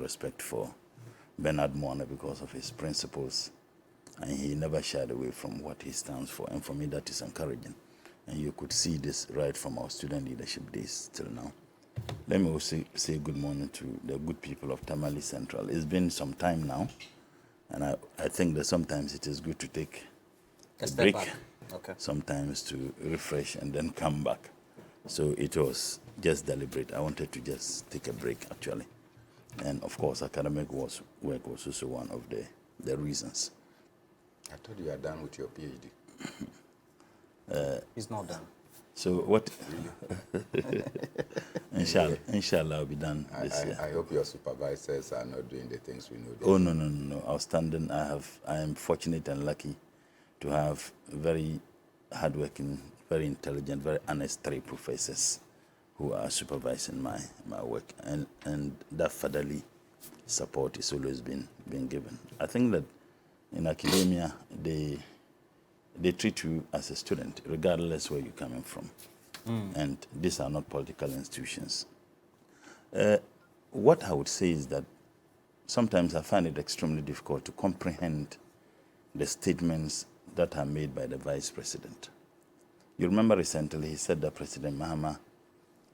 respect for Bernard Moana because of his principles, and he never shied away from what he stands for. And for me, that is encouraging. And you could see this right from our student leadership days till now. Let me also say good morning to the good people of Tamale Central. It's been some time now, and I think that sometimes it is good to take a break, sometimes to refresh and then come back. So it was just deliberate. I wanted to just take a break, actually. And of course, academic work was also one of the reasons. I thought you are done with your PhD. He's not done. So what? Inshallah, I'll be done this year. I hope your supervisors are not doing the things we know. Oh no! Outstanding. I am fortunate and lucky to have very hardworking, very intelligent, very honest 3 professors who are supervising my work, and that fatherly support is always been given. I think that in academia they treat you as a student, regardless where you're coming from. And these are not political institutions. What I would say is that sometimes I find it extremely difficult to comprehend the statements that are made by the Vice President. You remember recently he said that President Mahama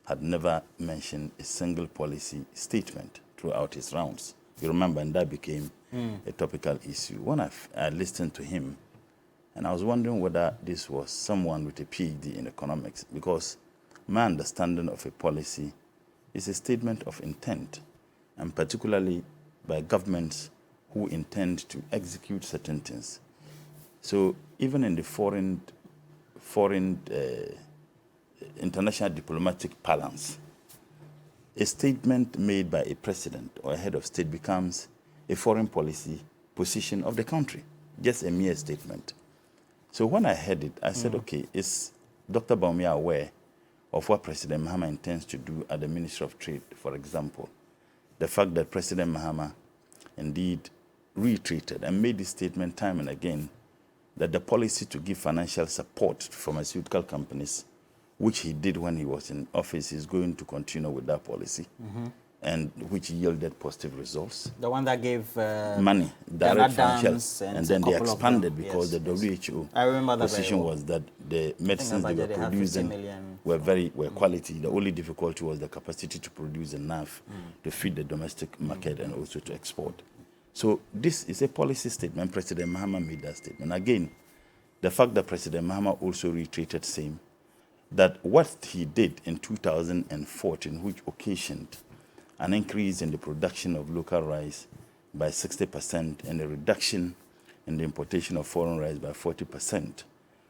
had never mentioned a single policy statement throughout his rounds. You remember, and that became a topical issue. When I listened to him, and I was wondering whether this was someone with a PhD in economics, because my understanding of a policy is a statement of intent, and particularly by governments who intend to execute certain things. So even in the foreign international diplomatic parlance, a statement made by a president or a head of state becomes a foreign policy position of the country, just a mere statement. So when I heard it, I said, okay, is Dr. Bawumia aware of what President Mahama intends to do at the Ministry of Trade, for example? The fact that President Mahama indeed reiterated and made this statement time and again that the policy to give financial support to pharmaceutical companies, which he did when he was in office, is going to continue with that policy, and which yielded positive results. The one that gave money, direct financial, and then they expanded because the WHO position was that the medicines they were producing were quality. The only difficulty was the capacity to produce enough to feed the domestic market and also to export. So this is a policy statement. President Mahama made that statement. Again, the fact that President Mahama also reiterated saying that what he did in 2014, which occasioned an increase in the production of local rice by 60% and a reduction in the importation of foreign rice by 40%,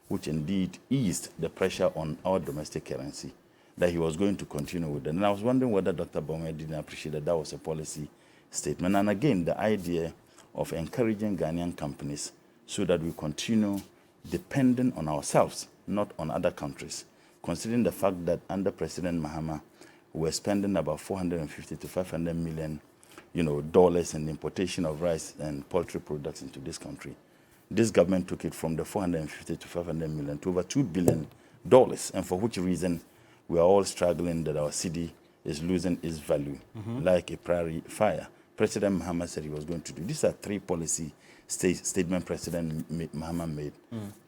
which indeed eased the pressure on our domestic currency, that he was going to continue with it. And I was wondering whether Dr. Bawumia didn't appreciate that that was a policy statement. And again, the idea of encouraging Ghanaian companies so that we continue dependent on ourselves, not on other countries, considering the fact that under President Mahama, we're spending about $450 to $500 million, dollars in the importation of rice and poultry products into this country. This government took it from the $450 to $500 million to over $2 billion, and for which reason we are all struggling that our city is losing its value like a prairie fire. President Mahama said he was going to do. These are 3 policy statement President Mahama made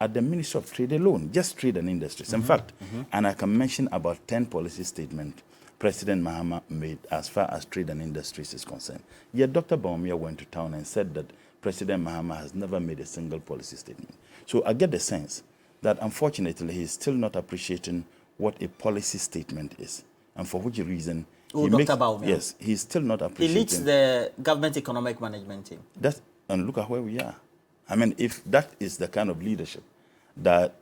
at the Ministry of Trade alone, just trade and industries. In fact, and I can mention about 10 policy statements President Mahama made as far as trade and industries is concerned. Yet Dr. Bawumia went to town and said that President Mahama has never made a single policy statement. So I get the sense that unfortunately he's still not appreciating what a policy statement is, and for which reason Dr. Bawumia. Yes, he's still not appreciating. He leads the government economic management team. And look at where we are. I mean, if that is the kind of leadership that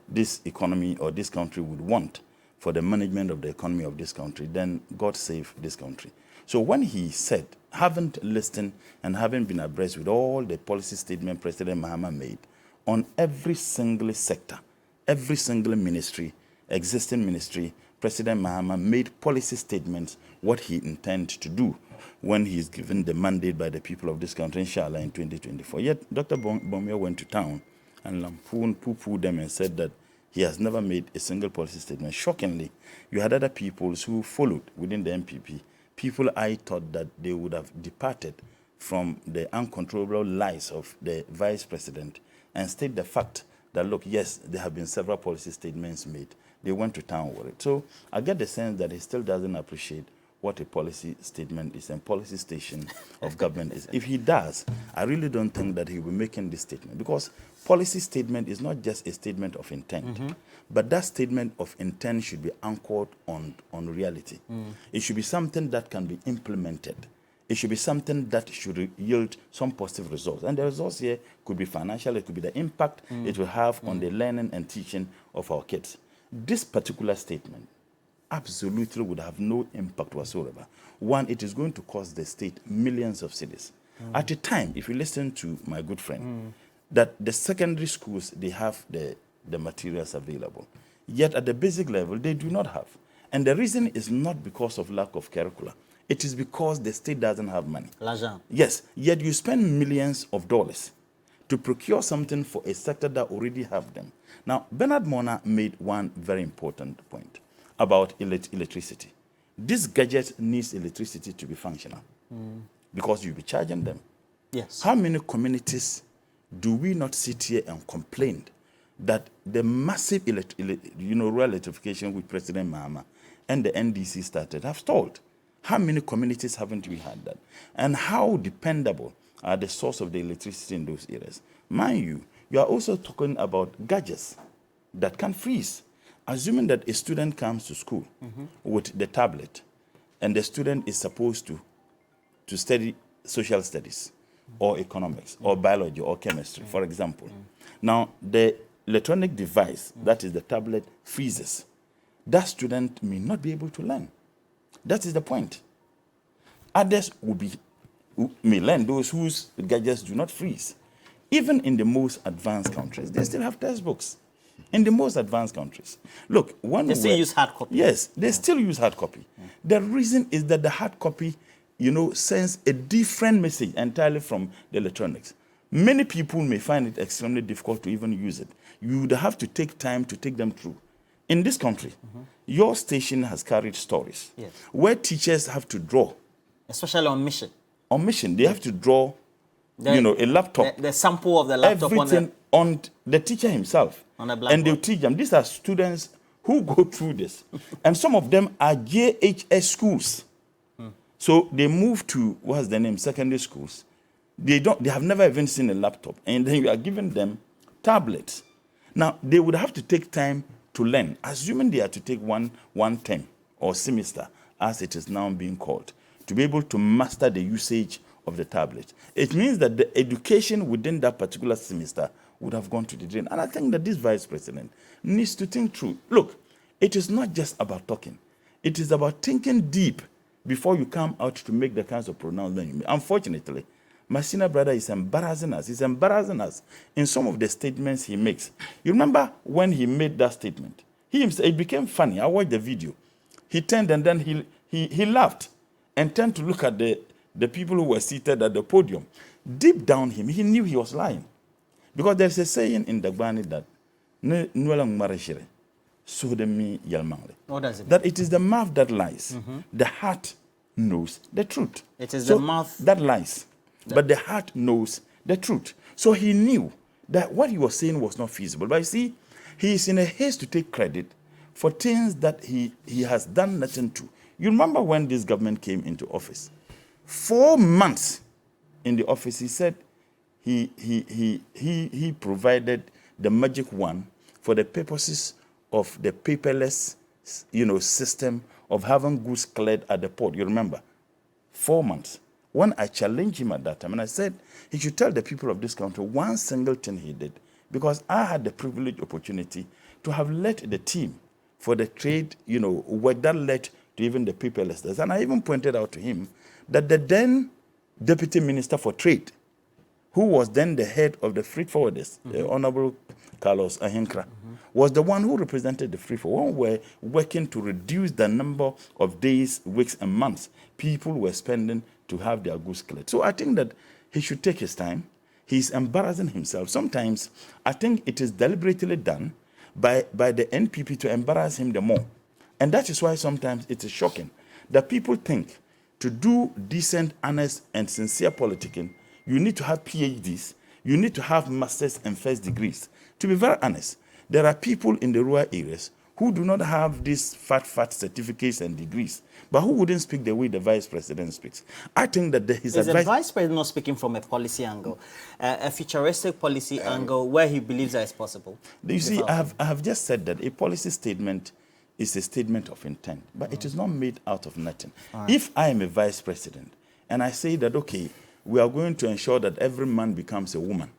this economy or this country would want for the management of the economy of this country, then God save this country. So when he said, haven't listened and haven't been abreast with all the policy statement President Mahama made on every single sector, every single ministry, existing ministry, President Mahama made policy statements what he intends to do when he is given the mandate by the people of this country, inshallah, in 2024. Yet Dr. Bawumia went to town and lampooned, poo-pooed them and said that he has never made a single policy statement. Shockingly, you had other peoples who followed within the MPP, people I thought that they would have departed from the uncontrollable lies of the vice president and state the fact that, look, yes, there have been several policy statements made. They went to town with it. So I get the sense that he still doesn't appreciate what a policy statement is and policy station of government is. If he does, I really don't think that he will be making this statement, because policy statement is not just a statement of intent, but that statement of intent should be anchored on reality. It should be something that can be implemented. It should be something that should yield some positive results. And the results here could be financial, it could be the impact it will have on the learning and teaching of our kids. This particular statement absolutely would have no impact whatsoever. One, it is going to cost the state millions of cedis. At a time, if you listen to my good friend, that the secondary schools, they have the materials available. Yet at the basic level, they do not have. And the reason is not because of lack of curricula. It is because the state doesn't have money. L'argent. Yes, yet you spend millions of dollars to procure something for a sector that already have them. Now, Bernard Mona made one very important point about electricity. This gadget needs electricity to be functional because you'll be charging them. Yes. How many communities do we not sit here and complain that the massive rural electrification with President Mahama and the NDC started have stalled? How many communities haven't we had that? And how dependable are the source of the electricity in those areas? Mind you, you are also talking about gadgets that can freeze. Assuming that a student comes to school with the tablet and the student is supposed to study social studies or economics or biology or chemistry, for example. Now, the electronic device, that is the tablet, freezes. That student may not be able to learn. That is the point. Others may learn, those whose gadgets do not freeze. Even in the most advanced countries, they still have textbooks. In the most advanced countries. Look, they still use hard copy. Yes, they still use hard copy. The reason is that the hard copy, sends a different message entirely from the electronics. Many people may find it extremely difficult to even use it. You would have to take time to take them through. In this country, your station has carried stories where teachers have to draw. Especially on mission. On mission, they have to draw, a laptop. The sample of the laptop on the teacher himself. On a blackboard. And they'll teach them. These are students who go through this. And some of them are JHS schools. So they move to, what's the name, secondary schools. They have never even seen a laptop. And then you are giving them tablets. Now, they would have to take time to learn, assuming they are to take one term or semester, as it is now being called, to be able to master the usage of the tablet. It means that the education within that particular semester would have gone to the drain. And I think that this vice president needs to think through. Look, it is not just about talking. It is about thinking deep before you come out to make the kinds of pronouncements you make. Unfortunately, my senior brother is embarrassing us. He's embarrassing us in some of the statements he makes. You remember when he made that statement? It became funny. I watched the video. He turned and then he laughed and turned to look at the people who were seated at the podium. Deep down him, he knew he was lying. Because there's a saying in Dagbani that what does it mean? That it is the mouth that lies. The heart knows the truth. It is the mouth that lies. But the heart knows the truth. So he knew that what he was saying was not feasible. But you see, he is in a haste to take credit for things that he has done nothing to. You remember when this government came into office? 4 months in the office, he said he provided the magic wand for the purposes of the paperless, system of having goods cleared at the port. You remember? 4 months. When I challenged him at that time, and I said he should tell the people of this country one single thing he did, because I had the privileged opportunity to have led the team for the trade, work that led to even the paperlessness. And I even pointed out to him that the then Deputy Minister for Trade, who was then the head of the freight forwarders, the Honorable Carlos Ahinkra, was the one who represented the freight forwarders. When we were working to reduce the number of days, weeks, and months people were spending to have their goods cleared. So I think that he should take his time. He's embarrassing himself. Sometimes I think it is deliberately done by the NPP to embarrass him the more. And that is why sometimes it is shocking that people think to do decent, honest, and sincere politicking, you need to have PhDs, you need to have master's and first degrees. To be very honest, there are people in the rural areas who do not have these fat certificates and degrees, but who wouldn't speak the way the vice president speaks. I think that his advice... Is the vice president not speaking from a policy angle, a futuristic policy angle where he believes that it's possible? You see, I have just said that a policy statement is a statement of intent, but it is not made out of nothing. Right. If I am a vice president and I say that, okay, we are going to ensure that every man becomes a woman,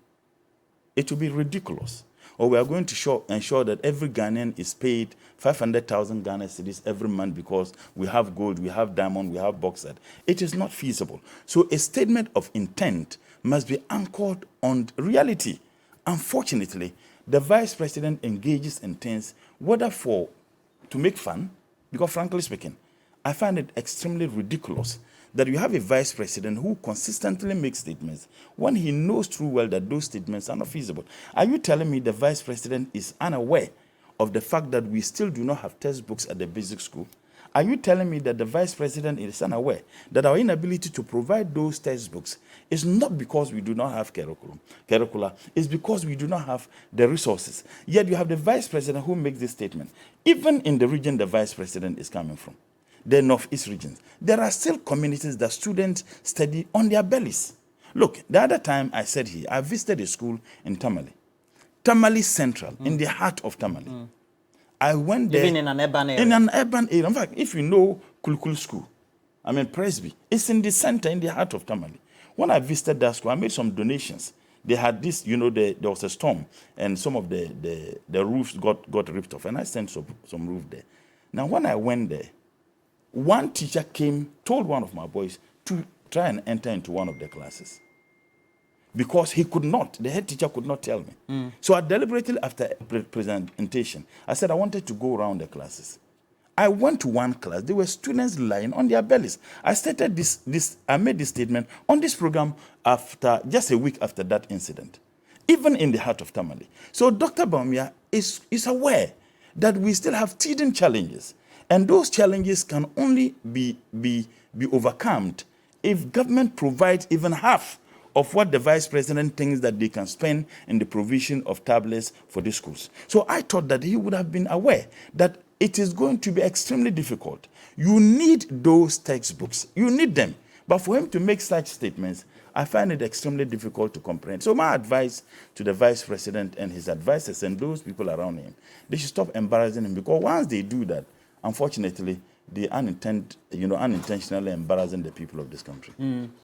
it will be ridiculous. Or we are going to ensure that every Ghanaian is paid 500,000 Ghana cedis every month because we have gold, we have diamond, we have bauxite. It is not feasible. So a statement of intent must be anchored on reality. Unfortunately, the vice president engages in things, whether to make fun, because frankly speaking, I find it extremely ridiculous that you have a vice president who consistently makes statements when he knows too well that those statements are not feasible. Are you telling me the vice president is unaware of the fact that we still do not have textbooks at the basic school? Are you telling me that the vice president is unaware that our inability to provide those textbooks is not because we do not have curricula, it's because we do not have the resources? Yet you have the vice president who makes this statement. Even in the region the vice president is coming from, the Northeast regions, there are still communities that students study on their bellies. Look, the other time I said here, I visited a school in Tamale. Tamale Central, in the heart of Tamale. I went there. Even in an urban area? In an urban area. In fact, if you know Kulkul School, Presby, it's in the center, in the heart of Tamale. When I visited that school, I made some donations. They had this, there was a storm, and some of the roofs got ripped off, and I sent some roof there. Now, when I went there, one teacher told one of my boys to try and enter into one of the classes because he could not. The head teacher could not tell me. So I deliberately, after presentation, I said I wanted to go around the classes. I went to one class. There were students lying on their bellies. I started I made this statement on this program just a week after that incident, even in the heart of Tamale. So Dr. Bawumia is aware that we still have teething challenges. And those challenges can only be overcome if government provides even half of what the vice president thinks that they can spend in the provision of tablets for the schools. So I thought that he would have been aware that it is going to be extremely difficult. You need those textbooks. You need them. But for him to make such statements, I find it extremely difficult to comprehend. So my advice to the vice president and his advisors and those people around him, they should stop embarrassing him, because once they do that, unfortunately, they unintentionally embarrassing the people of this country.